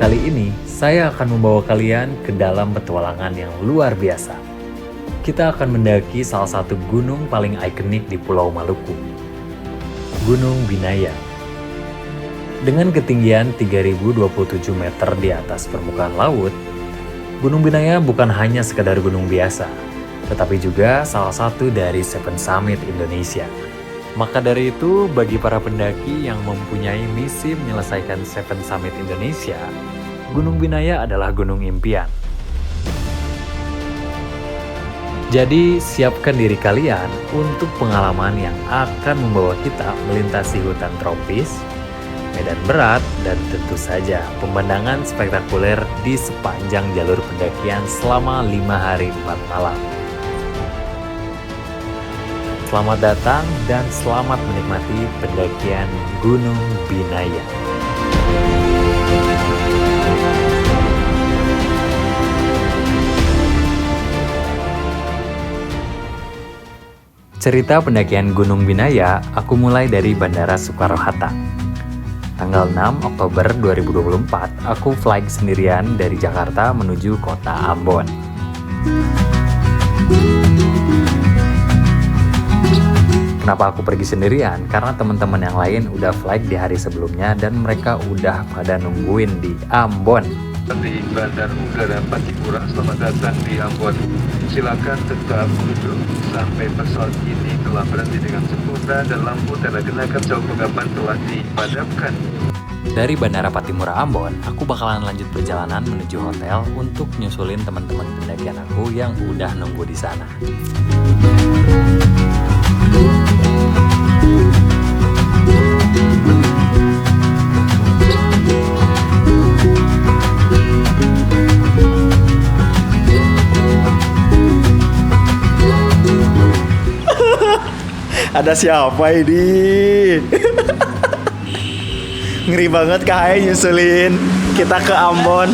kali ini, saya akan membawa kalian ke dalam petualangan yang luar biasa. Kita akan mendaki salah satu gunung paling ikonik di Pulau Maluku, Gunung Binaya. Dengan ketinggian 3027 meter di atas permukaan laut, Gunung Binaya bukan hanya sekedar gunung biasa, tetapi juga salah satu dari Seven Summit Indonesia. Maka dari itu, bagi para pendaki yang mempunyai misi menyelesaikan Seven Summit Indonesia, Gunung Binaya adalah gunung impian. Jadi, siapkan diri kalian untuk pengalaman yang akan membawa kita melintasi hutan tropis, medan berat, dan tentu saja pemandangan spektakuler di sepanjang jalur pendakian selama 5 hari 4 malam. Selamat datang dan selamat menikmati pendakian Gunung Binaya. Cerita pendakian Gunung Binaya aku mulai dari Bandara Soekarno-Hatta. Tanggal 6 Oktober 2024, aku flight sendirian dari Jakarta menuju kota Ambon. Kenapa aku pergi sendirian? Karena teman-teman yang lain udah flight di hari sebelumnya dan mereka udah pada nungguin di Ambon. Di Bandar Udara Patipura, selamat datang di Ambon. Silakan tetap duduk sampai pesawat ini telah berhenti dengan sempurna dan lampu tanda kenakan jauh pengaman telah dipadamkan. Dari Bandara Pattimura Ambon, aku bakalan lanjut perjalanan menuju hotel untuk nyusulin teman-teman pendakian aku yang udah nunggu di sana. Ada siapa ini? Ngeri banget Kak Ae nyusulin kita ke Ambon.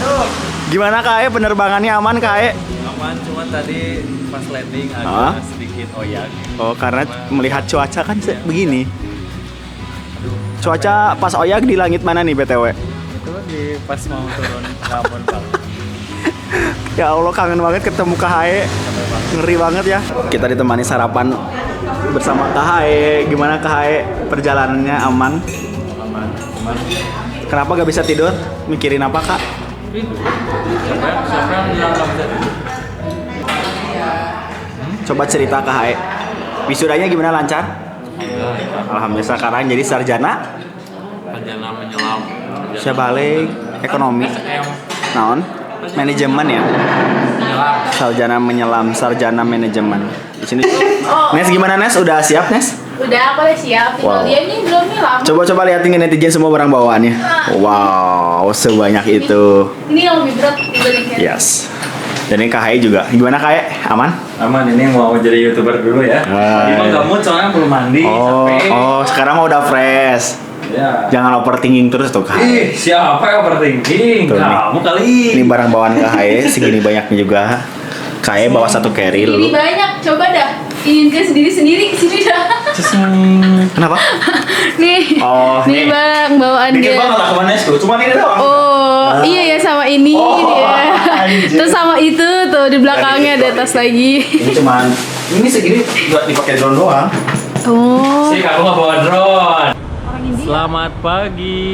Gimana Kak Ae, penerbangannya aman Kak Ae? Aman, cuma tadi pas landing agak sedikit oyak. Oh, karena melihat cuaca kan begini. Cuaca pas oyak di langit mana nih BTW? Itu di pas mau turun Ambon Bang. Ya Allah, kangen banget ketemu Kak Ae. Ngeri banget ya. Kita ditemani sarapan bersama Kak Ae. Gimana Kak Ae, perjalanannya aman? Aman, cuman Kenapa gak bisa tidur? Mikirin apa Kak? siapa yang bilang nggak bisa tidur? Coba cerita Kak Ae. Wisudanya gimana, lancar? Alhamdulillah, sekarang jadi sarjana Sarjana menyelam. saya balik ekonomi naon manajemen ya, sarjana menyelam, sarjana manajemen di sini. Nes gimana Nes, udah siap Nes? Udah, aku udah siap. Tinggal Wow. dia nih belum nih lama. Coba liatin ke netizen semua barang bawaannya. Wow, sebanyak itu. Ini yang lebih berat dibandingkan. Yes. Dan ini Kak Ae juga. Gimana Kak Ae? Aman? Aman, ini mau jadi YouTuber dulu ya. Emang kamu soalnya belum mandi, capek. Oh, sekarang mah udah fresh. Ya. Jangan overthinking terus tuh Kak Ae. Ih, siapa yang overthinking? Tuh, nih. Kamu kali. Ini barang bawaan Kak Ae segini banyaknya juga. Kak Ae bawa satu carry Ini lu. banyak, coba dah. Ingin ke sendiri sini dah. Kenapa? Nih. Oh, nih nih. bang bawaan Dikit dia. banget lah kemana tuh, cuma ini doang. Oh, iya ya sama ini Oh, ya. anjir. Terus sama itu tuh di belakangnya di atas lagi. Ini cuman ini segini buat dipakai drone doang. Oh. Sih, aku nggak bawa drone. Orang India. Selamat pagi.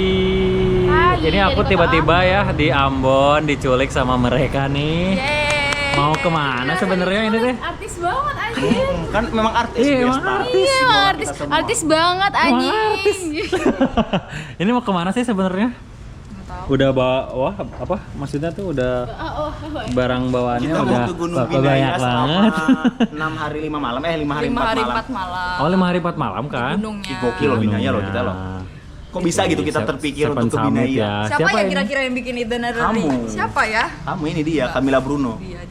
Pagi, Ini aku dari tiba-tiba ya di Ambon diculik sama mereka nih. Yeay. Mau kemana sebenarnya ini teh? Artis banget anjing. Kan memang artis. Iya, biasa. emang artis. Iya, emang artis. Artis banget anjing. artis. Ini mau kemana sih sebenarnya? Udah bawa apa? Maksudnya tuh udah barang bawaannya Kita udah mau ke Gunung banyak Binaya banget. selama 6 hari 5 malam. 5 hari 5 hari 4 malam. 4 malam. Oh, 5 hari 4 malam kan? Gunungnya. Gokil loh Binaya loh kita loh. Kok bisa gitu kita terpikir untuk ke Binaya? Siapa ya ini? kira-kira yang bikin itinerary? Kamu. Siapa ya? Kamu ini dia, Camila Bruno. Dia.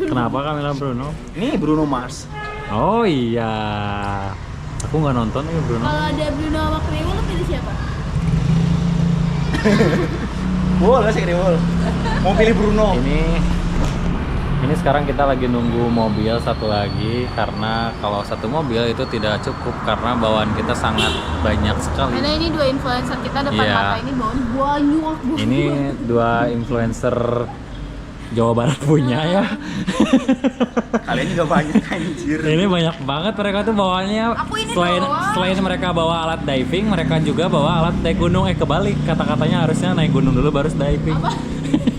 Kenapa Camila Bruno? Ini Bruno Mars. Oh iya. Aku nggak nonton ini Bruno. Kalau ada Bruno sama Kriwo, lu pilih siapa? Boleh sih Kriwul. Mau pilih Bruno. Ini Ini sekarang kita lagi nunggu mobil satu lagi, karena kalau satu mobil itu tidak cukup karena bawaan kita sangat banyak sekali. Karena ini dua influencer kita depan Iya. mata ini bawaan banyak. Ini dua influencer Jawa Barat punya ya. Kalian juga banyak anjir. Ini banyak banget mereka tuh bawaannya. Aku ini Selain mereka bawa alat diving, mereka juga bawa alat naik gunung. Kebalik kata-katanya, harusnya naik gunung dulu baru diving.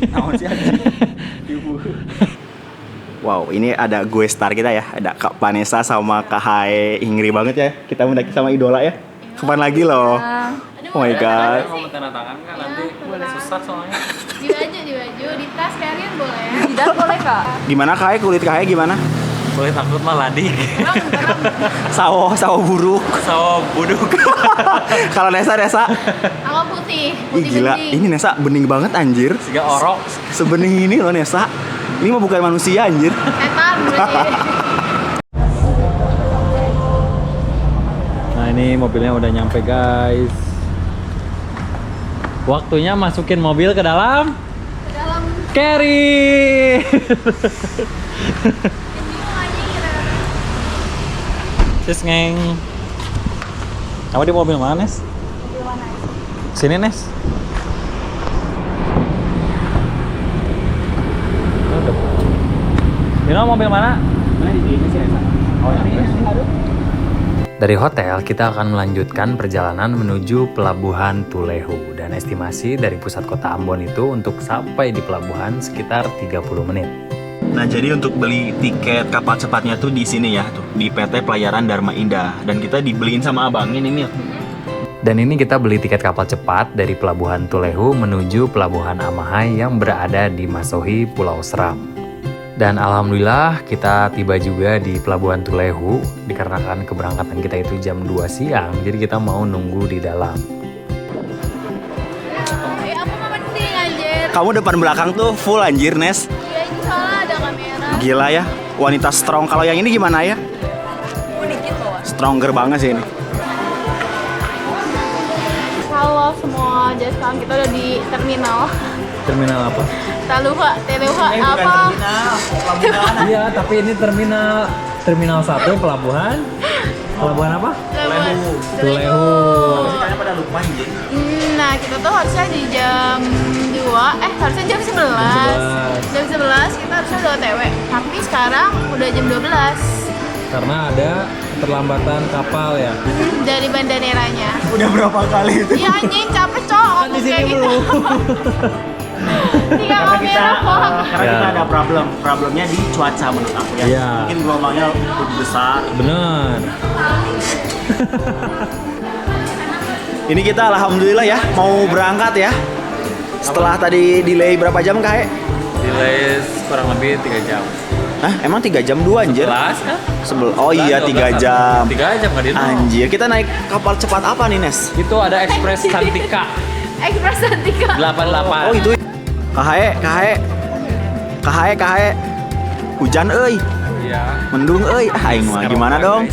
Naon sih anjir? Wow, ini ada gue star kita ya. Ada Kak Vanessa sama Kak Hae. Ngeri banget ya. Kita mendaki sama idola ya. Kapan lagi loh? Oh my god. Mau tanda tangan kan nanti susah soalnya. Di baju, di tas kalian boleh. Di tas boleh kak. Gimana Kak Hae? Kulit Kak Hae gimana? Boleh takut mah ladik. Sawo buruk. Sawo buduk. Kalau Nesa Aku putih. Ih gila, ini Nesa bening banget anjir. Siga orok. Sebening ini loh Nesa. Ini mah bukan manusia anjir. Setan berarti. Nah ini mobilnya udah nyampe guys. Waktunya masukin mobil ke dalam Ke dalam carry. Sis ngeng. Kamu di mobil mana Nes? mobil mana? Sini Nes. Dino mobil mana? Dari hotel kita akan melanjutkan perjalanan menuju pelabuhan Tulehu, dan estimasi dari pusat kota Ambon itu untuk sampai di pelabuhan sekitar 30 menit. Nah, jadi untuk beli tiket kapal cepatnya tuh di sini ya, tuh di PT Pelayaran Dharma Indah, dan kita dibeliin sama abangin ini. Dan ini kita beli tiket kapal cepat dari pelabuhan Tulehu menuju pelabuhan Amahai yang berada di Masohi, Pulau Seram. Dan alhamdulillah kita tiba juga di pelabuhan Tulehu dikarenakan keberangkatan kita itu jam 2 siang, jadi kita mau nunggu di dalam. Aku mau mending anjir. Kamu depan belakang tuh full anjir, Nes. Iya ini soalnya ada kamera. Gila ya, wanita strong. Kalau yang ini gimana ya? Aku dikit loh. Stronger banget sih ini. Halo semua, jadi sekarang kita udah di terminal. Terminal apa? Taluha apa? Iya, tapi ini terminal 1 pelabuhan. Pelabuhan apa? Tulehu. Pada lupa anjir. Nah, kita tuh harusnya di jam 2, harusnya jam 11. Jam 11 kita harusnya udah OTW. Tapi sekarang udah jam 12. Karena ada keterlambatan kapal ya. Dari bandaneranya. Udah berapa kali itu? Iya anjing capek cok ngomong kayak gitu. Tinggal kamera kok. Karena kita ada problemnya di cuaca menurut aku ya. Iya. Mungkin gelombangnya lebih besar. Bener. Ini kita alhamdulillah ya mau berangkat ya. Setelah tadi delay berapa jam Kak? Delay kurang lebih 3 jam. Hah? Emang 3 jam 2 anjir? 11 kan? Oh iya 3 jam. 3 jam kan itu. Anjir, kita naik kapal cepat apa nih, Nes? Itu ada Express Santika Express Santika. 88. Oh itu. Kahae. Hujan euy. Iya. Mendung euy. Aing mah gimana dong?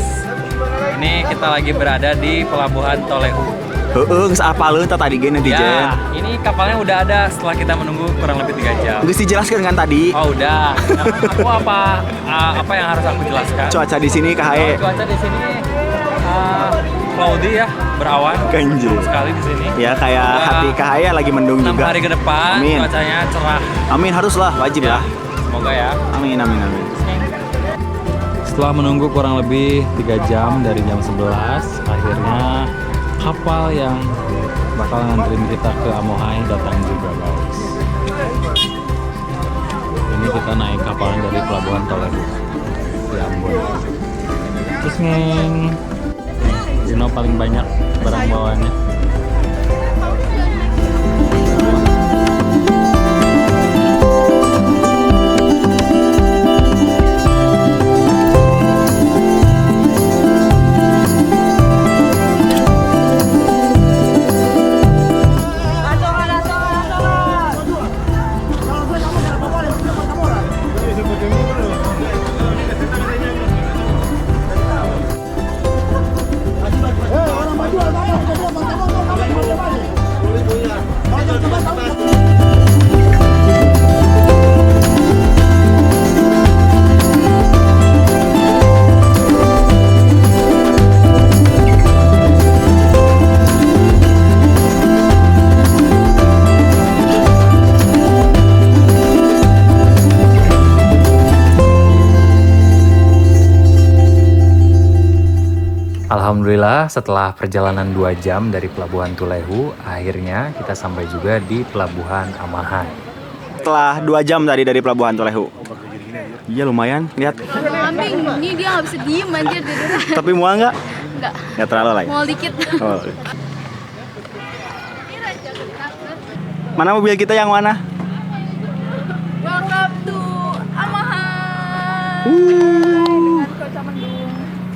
Ini kita lagi berada di pelabuhan Tulehu. Heeh, geus apaleun tadi ge netizen. Ya, ini kapalnya udah ada setelah kita menunggu kurang lebih 3 jam. Geus dijelaskeun kan tadi. Oh udah. Aku apa yang harus aku jelaskan? Cuaca di sini Kahae. Cuaca di sini cloudy ya, berawan. Ganjil. Sekali di sini. Ya kayak hati Kahae lagi mendung 6 juga. hari ke depan Amin. cuacanya cerah. Amin, haruslah, wajib lah. Semoga ya. Amin. Setelah menunggu kurang lebih 3 jam dari jam 11, akhirnya kapal yang bakal nganterin kita ke Amohai datang juga guys. Ini kita naik kapalnya dari pelabuhan Tulehu di Ambon. Terus ngeng, Dino paling banyak barang bawaannya. Alhamdulillah setelah perjalanan 2 jam dari Pelabuhan Tulehu, akhirnya kita sampai juga di Pelabuhan Amahai. Setelah 2 jam tadi dari Pelabuhan Tulehu. Iya lumayan, lihat. Ambing, ini dia nggak bisa diem anjir tidur. Tapi mual nggak? Nggak, Nggak terlalu lah ya. mau dikit. Oh. Mana mobil kita yang mana? Welcome to Amahai. Dengan Kota Mendung.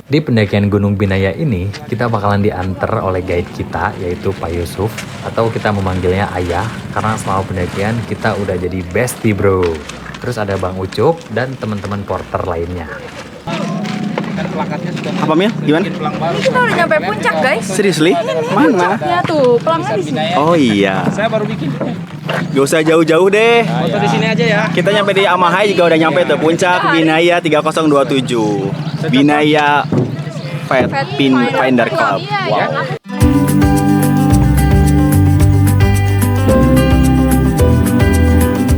Di pendakian Gunung Binaya ini, kita bakalan diantar oleh guide kita, yaitu Pak Yusuf, atau kita memanggilnya Ayah, karena selama pendakian kita udah jadi bestie bro. Terus ada Bang Ucup dan teman-teman porter lainnya. Apa Mil? Gimana? Kita udah nyampe puncak guys. Seriously? Mana? Ya tuh, pelangnya di sini. Oh iya. Saya baru bikin. Gak usah jauh-jauh deh. Foto di sini aja ya. Kita nyampe di Amahai juga udah nyampe tuh puncak Binaya 3027. Binaya Finder Club. Iya, Wow. ya.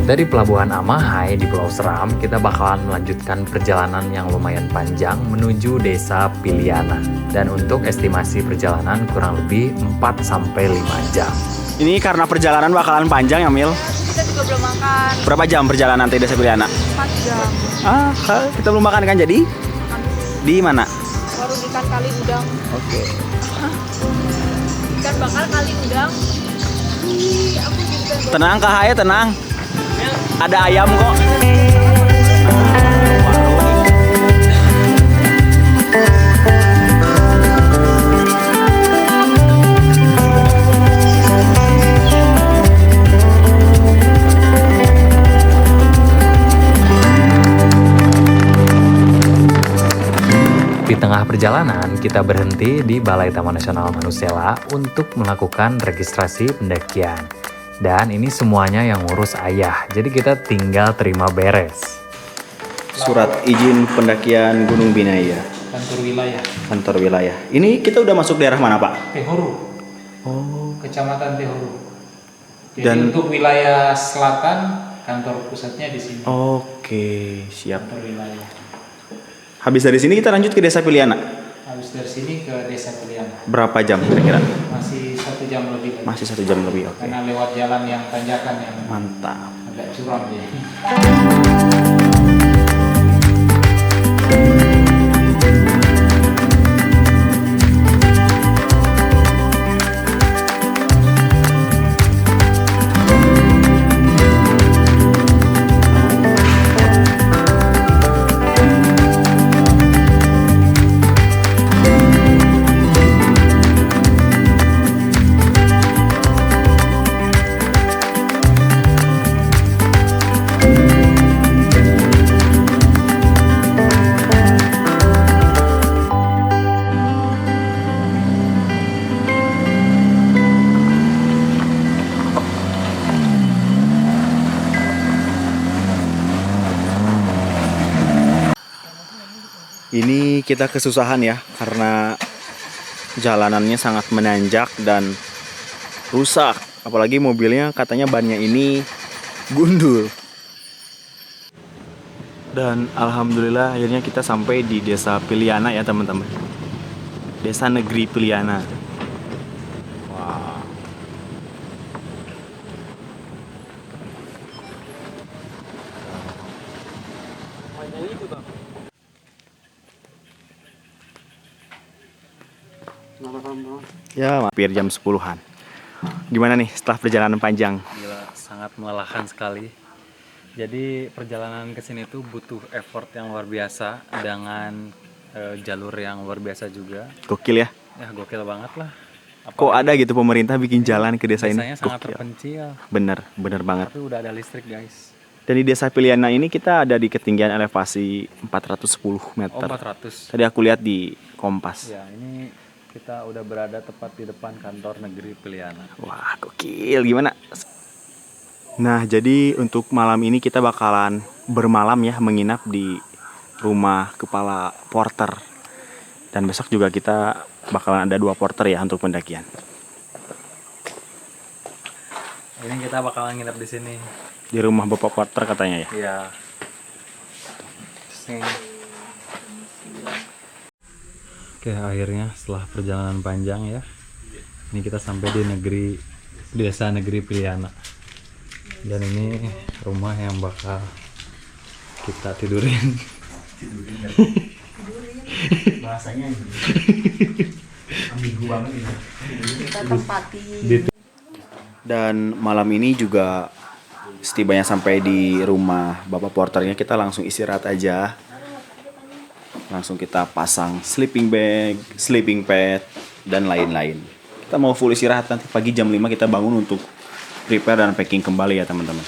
Dari Pelabuhan Amahai di Pulau Seram, kita bakalan melanjutkan perjalanan yang lumayan panjang menuju Desa Piliana. Dan untuk estimasi perjalanan kurang lebih 4-5 jam. Ini karena perjalanan bakalan panjang ya Mil. Kita juga belum makan. Berapa jam perjalanan ke Desa Piliana? 4 jam. Kita belum makan kan jadi? Di mana? Warung ikan kali udang. Oke. Ikan bakar kali udang. Ih, aku juga. Tenang Kak Haye, tenang. Ada ayam kok. Di tengah perjalanan, kita berhenti di Balai Taman Nasional Manusela untuk melakukan registrasi pendakian. Dan ini semuanya yang ngurus Ayah, jadi kita tinggal terima beres. Surat izin pendakian Gunung Binaya, Kantor wilayah. kantor wilayah. Ini kita udah masuk daerah mana Pak? Tehuru. Oh. Kecamatan Tehuru. Jadi Dan- untuk wilayah selatan kantor pusatnya di sini. Oke, siap. Kantor wilayah. Habis dari sini kita lanjut ke Desa Piliana. Habis dari sini ke Desa Piliana. Berapa jam kira-kira? Masih 1 jam lebih lagi. Masih 1 jam lebih, oke. Karena lewat jalan yang tanjakan yang Mantap. agak curam ya. Ini kita kesusahan ya karena jalanannya sangat menanjak dan rusak. Apalagi mobilnya katanya bannya ini gundul. Dan alhamdulillah akhirnya kita sampai di Desa Piliana ya teman-teman. Desa Negeri Piliana. Wah. Ya, hampir jam 10-an. Gimana nih setelah perjalanan panjang? Gila, sangat melelahkan sekali. Jadi perjalanan ke sini tuh butuh effort yang luar biasa dengan jalur yang luar biasa juga. Gokil ya. Ya gokil banget lah. Kok ada gitu pemerintah bikin jalan ke desa ini? Desanya sangat Gokil. terpencil, Bener banget. tapi udah ada listrik guys. Dan di Desa Piliana ini kita ada di ketinggian elevasi 410 meter. Oh 400. Tadi aku lihat di Kompas. Ya ini kita udah berada tepat di depan kantor negeri Piliana. Wah, gokil. Gimana? Nah, jadi untuk malam ini kita bakalan bermalam ya, menginap di rumah kepala porter. Dan besok juga kita bakalan ada 2 porter ya untuk pendakian. Ini kita bakalan nginep di sini. Di rumah Bapak porter katanya ya. Iya. Terus nih, Oke, akhirnya setelah perjalanan panjang ya, ini kita sampai di desa negeri Piliana. Dan ini rumah yang bakal kita tidurin. Bahasanya ambigu banget ini. Kita tempati. Dan malam ini juga setibanya sampai di rumah Bapak Porternya, kita langsung istirahat aja. Langsung kita pasang sleeping bag, sleeping pad, dan lain-lain. Kita mau full istirahat, nanti pagi jam 5 kita bangun untuk prepare dan packing kembali ya teman-teman.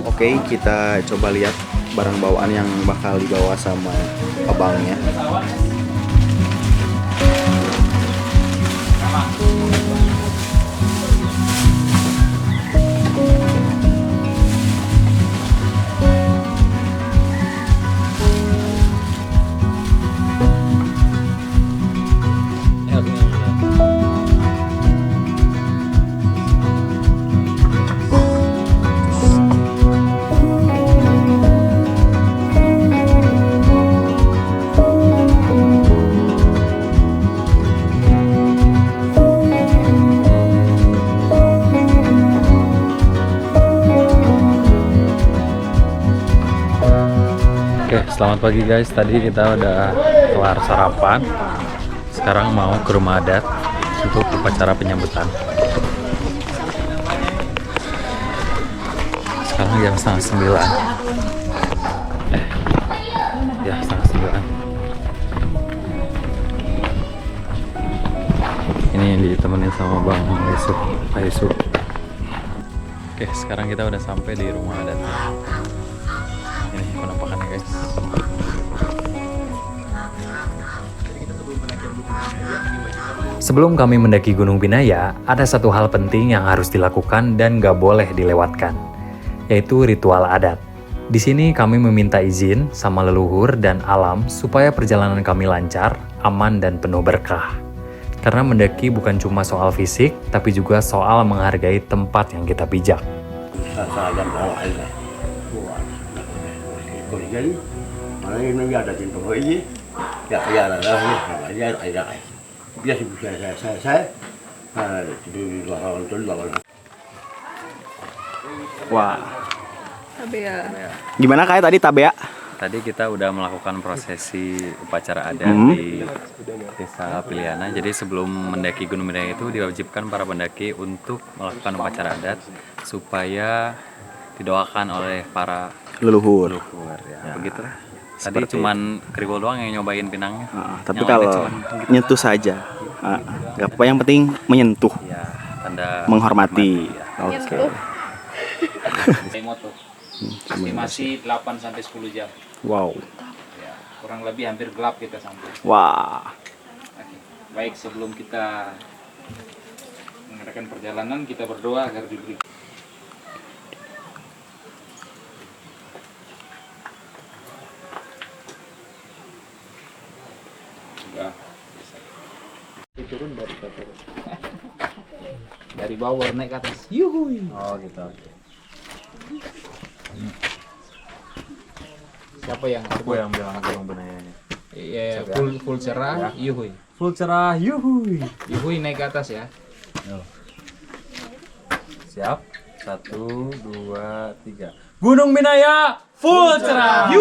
Oke, kita coba lihat barang bawaan yang bakal dibawa sama abangnya. Oke, selamat pagi guys. Tadi kita udah kelar sarapan. Sekarang mau ke rumah adat untuk upacara penyambutan. Sekarang jam 8:30. Ya 8:30. Ini ditemenin sama Bang Yusuf. Oke, sekarang kita udah sampai di rumah adat. Ini penampakannya guys. Sebelum kami mendaki Gunung Binaya, ada satu hal penting yang harus dilakukan dan gak boleh dilewatkan, yaitu ritual adat. Di sini kami meminta izin sama leluhur dan alam supaya perjalanan kami lancar, aman, dan penuh berkah. Karena mendaki bukan cuma soal fisik, tapi juga soal menghargai tempat yang kita pijak. Jadi mana ini ada cinta ini ya lah ya ada biasa saya di luar lawan. Wah. Tabea. Gimana kayak tadi Tabea? Tadi kita udah melakukan prosesi upacara adat di desa Piliana. Jadi sebelum mendaki Gunung Binaya itu diwajibkan para pendaki untuk melakukan upacara adat supaya didoakan oleh para Leluhur. ya. Begitu. Tadi cuman Kribol doang yang nyobain pinangnya. Tapi Yang kalau lainnya cuman gitu. nyentuh saja, nggak apa-apa, yang penting menyentuh, Ya, tanda menghormati. ya. Oke. Moto. Estimasi 8 sampai 10 jam. Wow. Ya, kurang lebih hampir gelap kita sampai. Wah. Oke. Baik, sebelum kita mengadakan perjalanan, kita berdoa agar diberi. Ya, bisa. Turun dari bawah naik ke atas. Yuhui. Oh gitu. Siapa yang bilang Gunung Binaya ini? Iya, full cerah, yuhui. Full cerah, yuhui. Yuhui naik ke atas ya. Siap. 1, 2, 3. Gunung Binaya full cerah.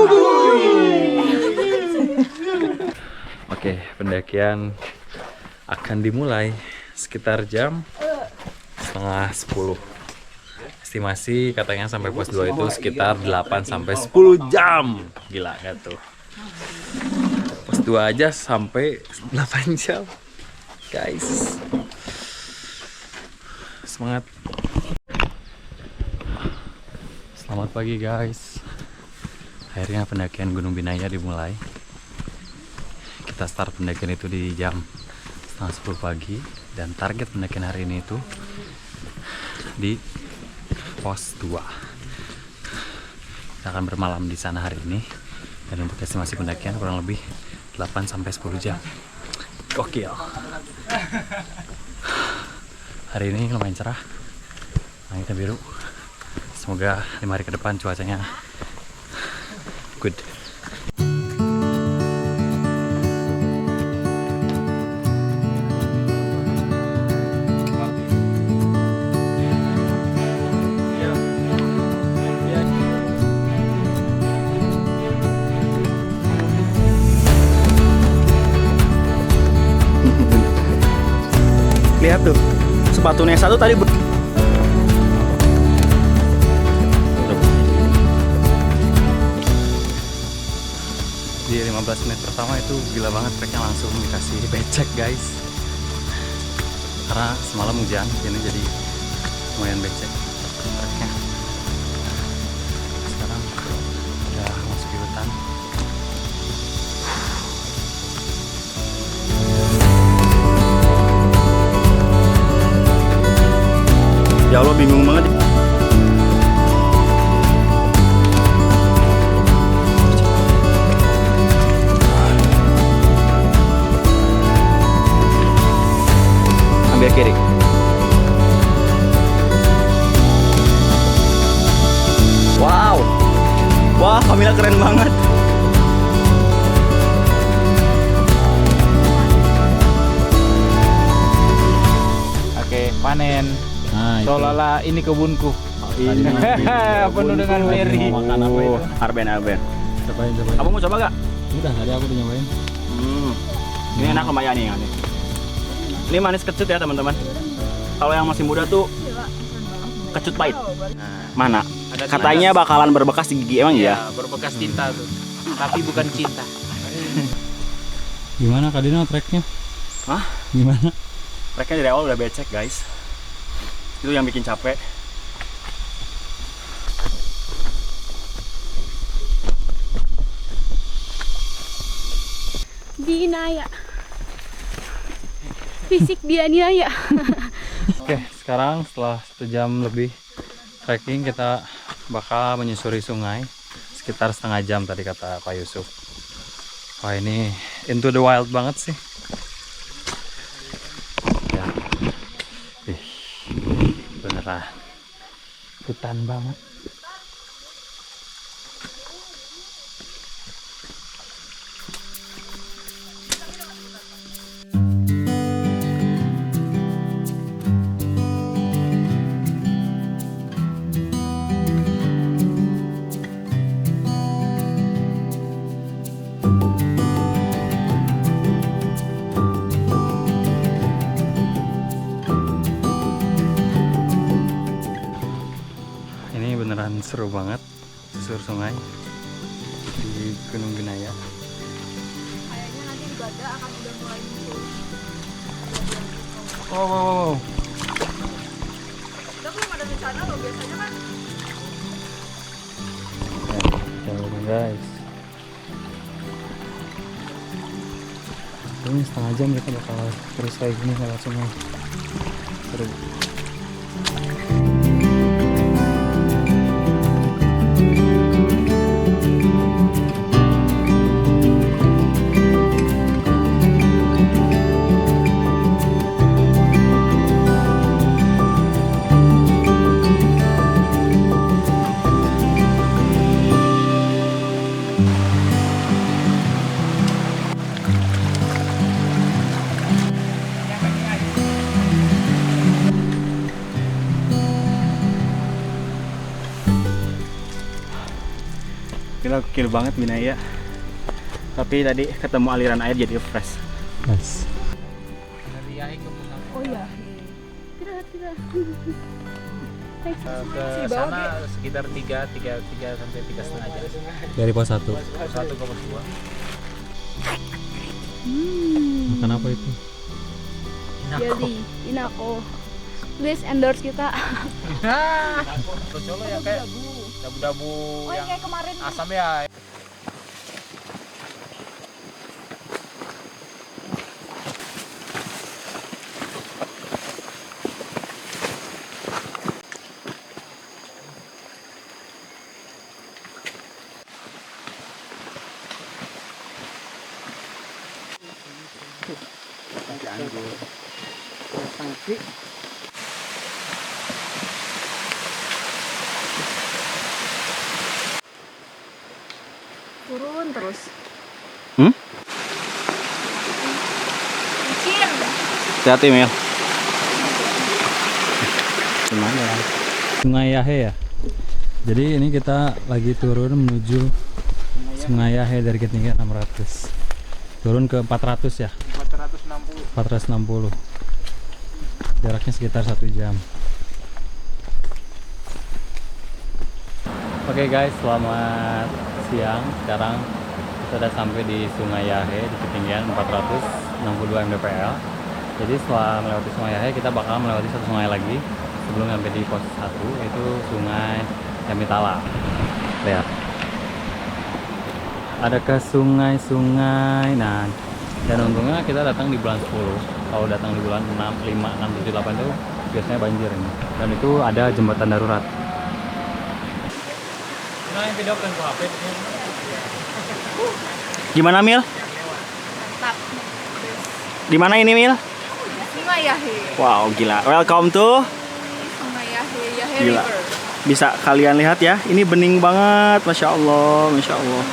Oke, pendakian akan dimulai sekitar jam 9:30. Estimasi katanya sampai pos 2 itu sekitar 8 sampai 10 jam. Gila gak tuh? Pos 2 aja sampai 8 jam. Guys. Semangat. Selamat pagi guys. Akhirnya pendakian Gunung Binaya dimulai. Kita start pendakian itu di jam 9:30 pagi. Dan target pendakian hari ini itu di pos 2. Kita akan bermalam di sana hari ini. Dan untuk estimasi pendakian kurang lebih 8 sampai 10 jam. Gokil. Hari ini lumayan cerah, langitnya biru. Semoga 5 hari ke depan cuacanya good. Lihat tuh, sepatunya satu tadi Di 15 menit pertama itu gila banget, treknya langsung dikasih becek guys. Karena semalam hujan, ini jadi lumayan becek treknya. Sekarang udah masuk di hutan. ya Allah bingung banget. Ambil kiri. Wow. Wah, Kamila keren banget. Oke, panen. Nah, Seolah-olah ini kebunku. Tadi Penuh dengan beri. mau makan apa itu? Arben. Cobain. Kamu mau coba gak? Udah, tadi aku udah nyobain. Ini enak lumayan nih. Ini manis kecut ya teman-teman. Kalau yang masih muda tuh kecut pahit. Mana? Ada Katanya bakalan berbekas di gigi, emang Iya, ya? berbekas cinta tuh. Tapi bukan cinta. Gimana Kak Dino treknya? Hah? Gimana? Mereka dari awal udah becek guys. Itu yang bikin capek. Dianiaya. Fisik dianiaya. Oke, sekarang setelah 1 jam lebih trekking, kita bakal menyusuri sungai sekitar setengah jam tadi kata Pak Yusuf. Wah, ini into the wild banget sih. Ya. Ih, beneran hutan banget. Ini beneran seru banget susur sungai di Gunung Binaya. Kayaknya nanti di Bada akan udah mulai muncul. Wow. Kita belum ada rencana loh, biasanya kan. Jangan guys. Ini setengah jam kita bakal terus kayak gini lewat sungai. Seru. Gokil banget Binaya. Tapi tadi ketemu aliran air jadi fresh. Nice. Oh iya. Tidak. Ke sana sekitar 3 sampai 3,5 jam. Dari pos 1. 1 ke pos 2. Makan apa itu? Jadi, Inako. Please endorse kita. Colo ya kayak dabu-dabu yang kayak kemarin. asam ya. Turun terus. Hmm? Licin. Hati-hati Mil. Gimana ya? Sungai Yahe ya. Jadi ini kita lagi turun menuju Sungai Yahe dari ketinggian 600. Turun ke 400 ya. 460. Jaraknya sekitar 1 jam. Oke guys, selamat siang. Sekarang kita sudah sampai di Sungai Yahe di ketinggian 462 mdpl. Jadi setelah melewati Sungai Yahe, kita bakal melewati satu sungai lagi sebelum sampai di pos 1, yaitu Sungai Yamitala. Lihat, ada ke sungai-sungai. Nah, dan untungnya kita datang di bulan 10. Kalau datang di bulan 6, 5, 6, 7, 8 itu biasanya banjir ini. Dan itu ada jembatan darurat. Gimana Mil? Mantap. Di mana ini Mil? Sungai Yahe. Wow, gila. Welcome to. Sungai Yahe, Yahe Gila. River. Bisa kalian lihat ya, ini bening banget, masya Allah, masya Allah.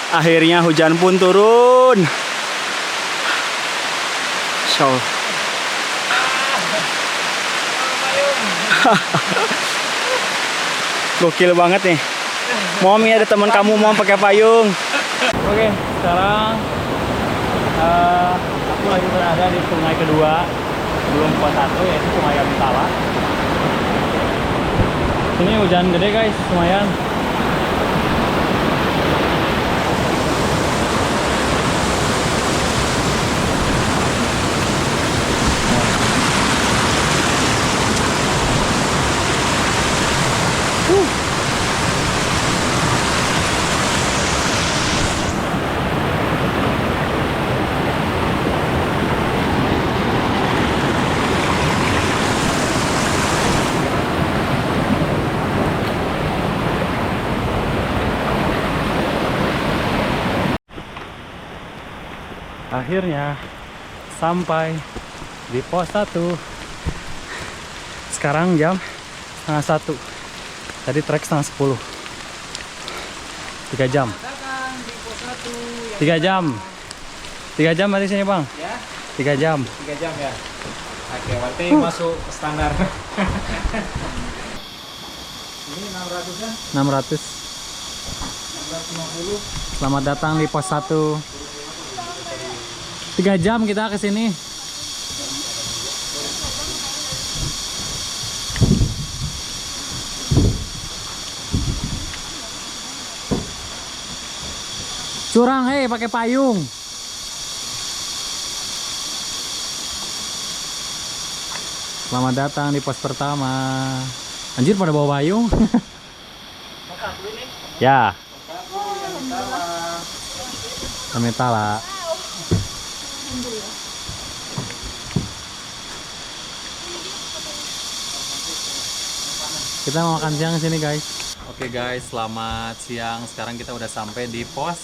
Akhirnya hujan pun turun. Masya Allah. Gokil banget nih. Momi, ada teman kamu mau pakai payung. Oke, sekarang aku lagi berada di sungai kedua sebelum pos 1, yaitu Sungai Yamitala. Ini hujan gede guys, lumayan. Akhirnya sampai di pos 1. Sekarang jam setengah 1. Tadi trek setengah 10. 3 jam. 3 jam. 3 jam dari sini bang? Ya, 3 jam. 3 jam ya. Oke, berarti masuk standar. Ini 600 ya? 600. 650. Selamat datang di pos 1. 3 jam kita ke sini. Curang, hei, pakai payung. Selamat datang di pos pertama. Anjir, pada bawa payung. Ya. Yamitala. Kita mau makan siang sini guys. Oke guys, selamat siang. Sekarang kita udah sampai di pos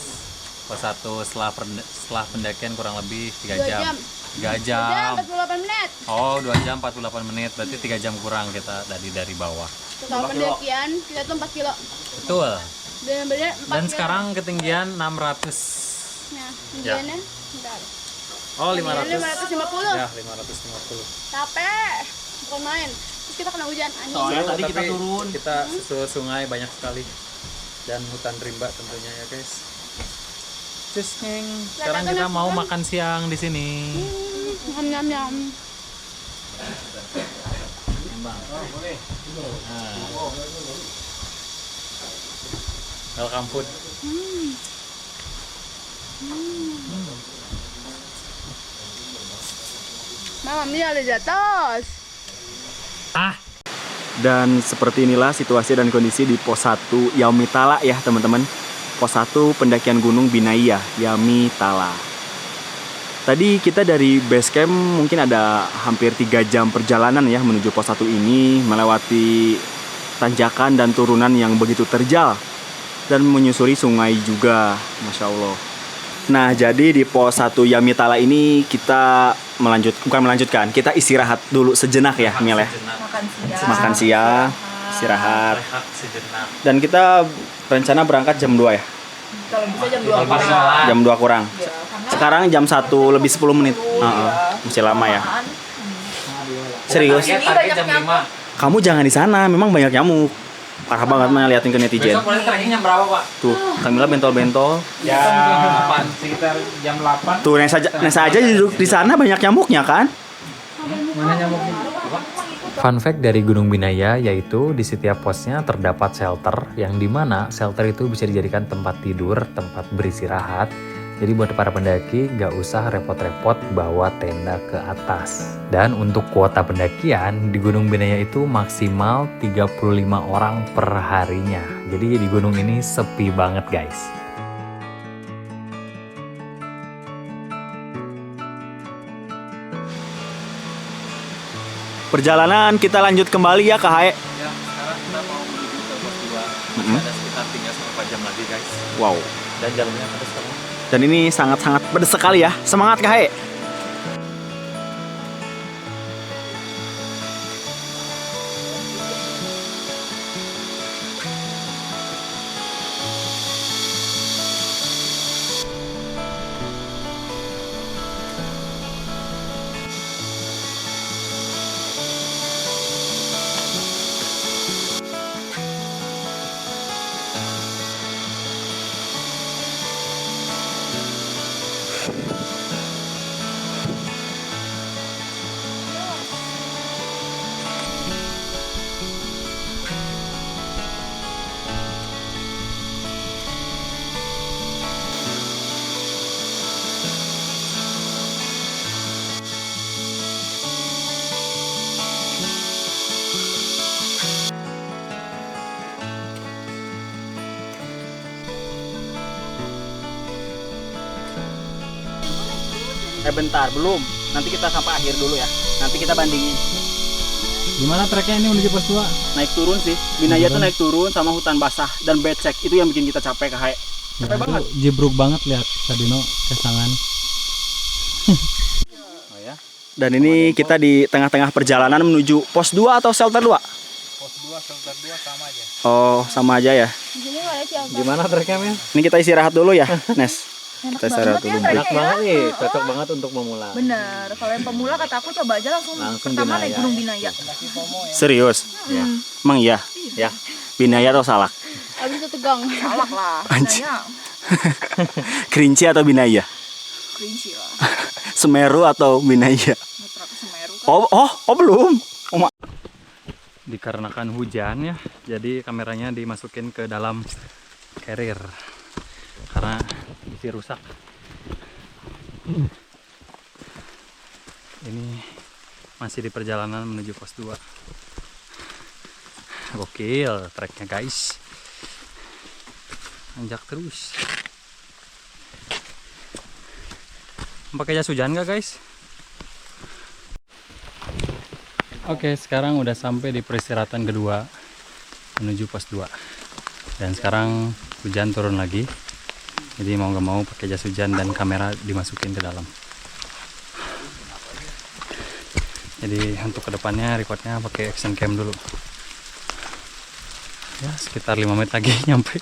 1 setelah pendakian kurang lebih 3 jam. 3 jam. 48 menit. Oh, 2 jam 48 menit. Berarti 3 jam kurang kita dari bawah. Total pendakian kita tuh 4 kilo. Betul. Bener-bener 4 Dan kilo. sekarang ketinggian 600. Nah, ketinggiannya bentar. Oh, 500. 550. Ya, 550. Capek. Bukan main. Terus kita kena hujan anjing. Soalnya tadi Tapi kita turun. Kita susur sungai banyak sekali. Dan hutan rimba tentunya ya guys. Cus, Neng. Sekarang kita mau makan siang di sini. Nyam nyam nyam. Welcome food. Mama mia ada jatuh. Dan seperti inilah situasi dan kondisi di pos 1 Yamitala ya teman-teman. Pos 1 pendakian Gunung Binaya Yamitala. Tadi kita dari base camp mungkin ada hampir 3 jam perjalanan ya menuju pos 1 ini, melewati tanjakan dan turunan yang begitu terjal dan menyusuri sungai juga, Masya Allah. Nah, jadi di pos 1 Yamitala ini kita bukan melanjutkan, kita istirahat dulu sejenak ya, Mil ya. Makan siang, istirahat. Dan kita rencana berangkat jam 2 ya. Kalau bisa jam 2 kurang. Jam 2 kurang. Ya, Sekarang jam 1 lebih 10 menit. Masih lama ya. Serius? Ini banyak nyamuk. Kamu jangan di sana, memang banyak nyamuk. Parah banget mah liatin ke netizen. Besok boleh trekking jam berapa, Pak? Tuh, Kamila bentol-bentol. Sekitar jam 8. Tuh, Nesa aja duduk di sana banyak nyamuknya kan? Mana nyamuknya? Fun fact dari Gunung Binaya yaitu di setiap posnya terdapat shelter yang dimana shelter itu bisa dijadikan tempat tidur, tempat beristirahat. Jadi buat para pendaki gak usah repot-repot bawa tenda ke atas. Dan untuk kuota pendakian di Gunung Binaya itu maksimal 35 orang per harinya. Jadi di gunung ini sepi banget guys. Perjalanan kita lanjut kembali ya, Kak Hae. Ya, sekarang kita mau menuju ke pos 2. Ada sekitar 3-4 jam lagi guys. Wow. Dan jalannya pedas banget. Dan ini sangat-sangat pedas sekali ya. Semangat Kak Hae. Bentar, belum. Nanti kita sampai akhir dulu ya. Nanti kita bandingin. Gimana treknya ini menuju pos 2? Naik turun sih. Binaya tuh naik turun sama hutan basah dan becek. Itu yang bikin kita capek Kak Hae. Capek banget. Jibruk banget lihat Sadino kesangan. Oh ya. Dan ini kita di tengah-tengah perjalanan menuju pos 2 atau shelter 2? Pos 2, shelter 2 sama aja. Oh, sama aja ya. Di sini nggak ada siapa. Gimana treknya, Men? Ini kita istirahat dulu ya, Nes. Enak Kita istirahat banget ya dulu. treknya Enak ya. banget nih, cocok banget untuk memula. Bener, kalau yang pemula kata aku coba aja langsung pertama naik Binaya. Gunung Binaya. Serius? Ya. Emang iya? Ya. Binaya atau Salak? Abis itu tegang. Salah lah. Anjir. Binaya Kerinci atau Binaya? cringy lah. Semeru atau Binaya? Nggak pernah ke Semeru kan. Oh belum. Dikarenakan hujan ya, jadi kameranya dimasukin ke dalam carrier karena isi rusak. Ini masih di perjalanan menuju pos 2. Gokil treknya guys, anjak terus. Pakai jas hujan nggak guys? Oke, sekarang udah sampai di peristirahatan kedua menuju pos 2. Dan sekarang hujan turun lagi. Jadi mau nggak mau pakai jas hujan dan kamera dimasukin ke dalam. Jadi untuk kedepannya recordnya pakai action cam dulu. Ya sekitar 5 menit lagi nyampe.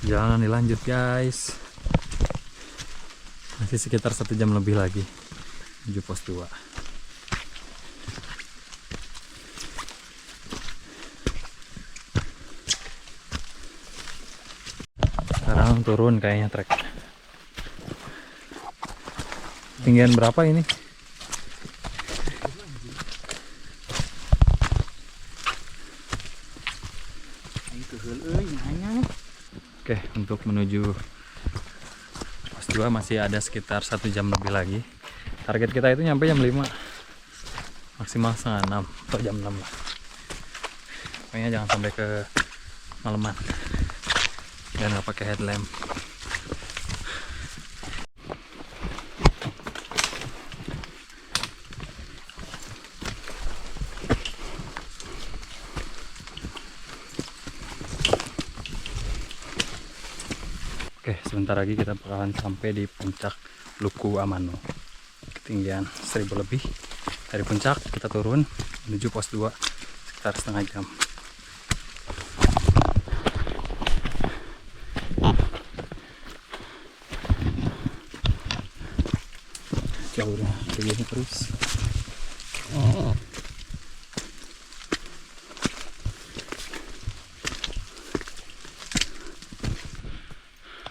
Jalan dilanjut guys. Masih sekitar 1 jam lebih lagi menuju pos 2. Sekarang turun kayaknya trek. Tinggian berapa ini? Oke, untuk menuju pos 2 masih ada sekitar 1 jam lebih lagi. Target kita itu nyampe jam 5, maksimal setengah 6 atau jam 6 lah. Pokoknya jangan sampai ke malaman dan nggak pakai headlamp. Oke, sebentar lagi kita bakalan sampai di puncak Luku Amano. Ketinggian 1000 lebih. Dari puncak kita turun menuju pos 2 sekitar setengah jam. Jauhnya begini terus.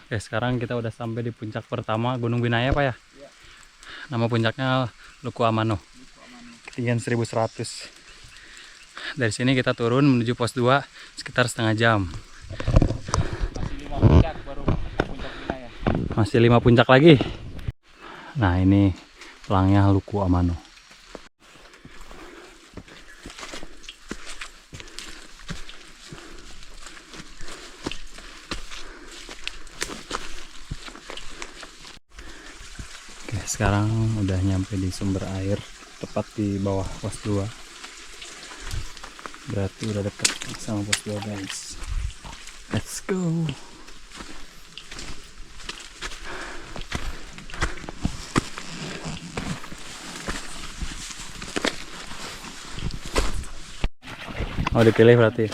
Oke, sekarang kita udah sampai di puncak pertama Gunung Binaya, Pak ya? Nama puncaknya Luku Amano. Ketinggian 1100. Dari sini kita turun menuju pos 2 sekitar setengah jam. Masih 5 puncak baru puncak Binaya. Masih 5 puncak lagi. Nah, ini pelangnya Luku Amano. Oke, sekarang udah nyampe di sumber air tepat di bawah pos 2. Berarti udah deket sama pos 2, guys. Let's go. Oh, dipilih berarti.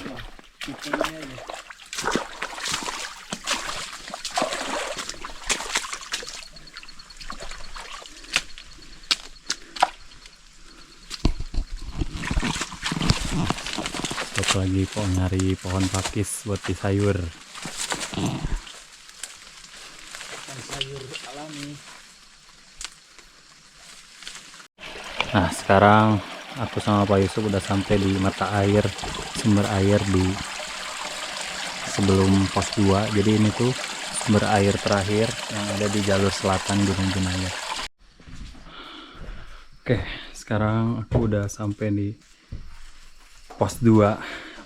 Stop lagi nyari pohon pakis buat di sayur. Sayur alami. Nah, sekarang aku sama Pak Yusuf udah sampai di mata air, sumber air di sebelum pos 2. Jadi ini tuh sumber air terakhir yang ada di jalur selatan Gunung Binaya. Oke, sekarang aku udah sampai di pos 2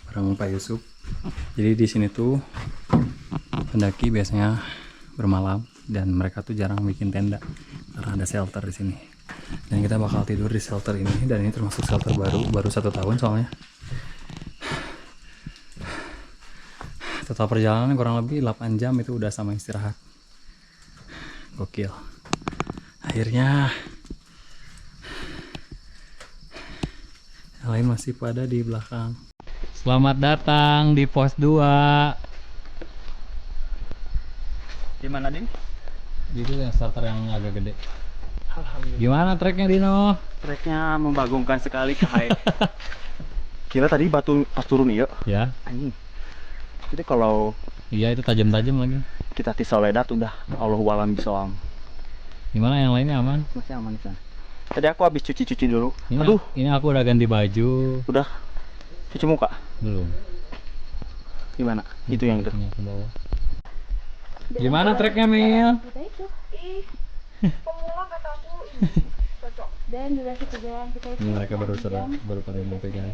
bareng Pak Yusuf. Jadi di sini tuh pendaki biasanya bermalam dan mereka tuh jarang bikin tenda karena ada shelter di sini. Dan kita bakal tidur di shelter ini, dan ini termasuk shelter baru 1 tahun soalnya. Total perjalanan kurang lebih 8 jam itu udah sama istirahat. Gokil. Akhirnya yang lain masih pada di belakang. Selamat datang di pos 2. Gimana, Din? Itu yang starter yang agak gede. Gimana treknya, Dino? Treknya membagongkan sekali, Kai. Kira tadi batu pas turun iya. Ya. Anjing. Jadi kalau Iya, itu tajam-tajam lagi. kita di Soledad udah Allahu alam bisoam. Gimana yang lainnya aman? Masih aman di sana. Tadi aku habis cuci-cuci dulu. Ini, Aduh, ini aku udah ganti baju. udah cuci muka. Belum. Gimana? Itu yang itu. Ini ke bawah. Gimana treknya, Mil? Dan durasi perjalanan kita itu Ini mereka baru pada mau pegang.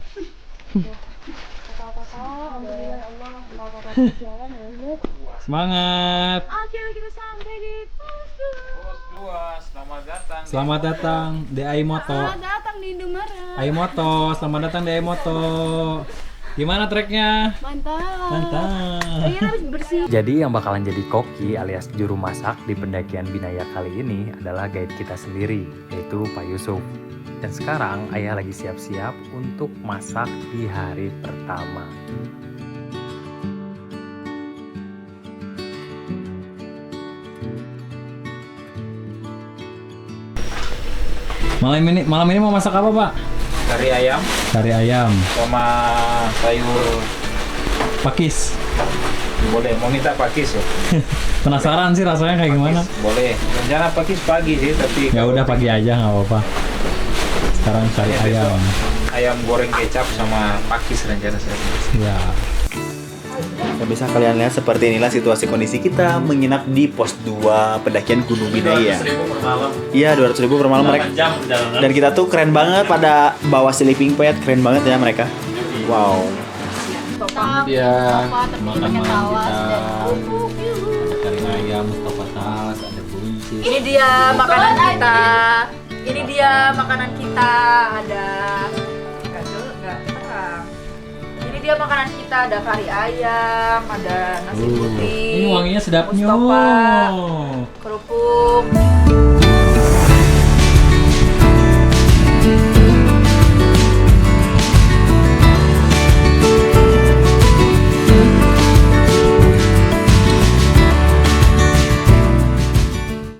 alhamdulillah Allah perjalanan ya. Semangat. Akhirnya kita sampai di pos 2. Pos 2, selamat datang. Selamat datang di Aimoto. Selamat datang di Indomaret. Aimoto, selamat datang di Aimoto. Gimana treknya? Mantap. Mantap. Iya, habis bersih. Jadi yang bakalan jadi koki alias juru masak di pendakian Binaya kali ini adalah guide kita sendiri, yaitu Pak Yusuf. Dan sekarang ayah lagi siap-siap untuk masak di hari pertama. Malam ini mau masak apa, Pak? Kari ayam Kari ayam, sama sayur. pakis. Boleh, mau minta pakis ya? Penasaran sih rasanya kayak gimana? Boleh. Rencana pakis pagi sih, tapi Ya udah pagi aja nggak apa-apa. Sekarang cari ayam. ayam goreng kecap sama pakis rencana saya. Ya. Nah, bisa kalian lihat seperti inilah situasi kondisi kita menginap di pos 2 pendakian Gunung Binaya. 200.000 per malam. Iya, 200.000 per malam mereka. Jam perjalanan. Dan kita tuh keren banget pada bawa sleeping pad, keren banget ya mereka. Wow. Dia makan makan malam tawas kita. dan Ada kari ayam, Mustafa Tas, ada buncis. Ini dia makanan kita. Ini dia makanan kita. Ada gaduh nggak terang. Ini dia makanan kita, ada kari ayam, ada nasi putih. Ini wanginya sedapnya. Mustofa, kerupuk.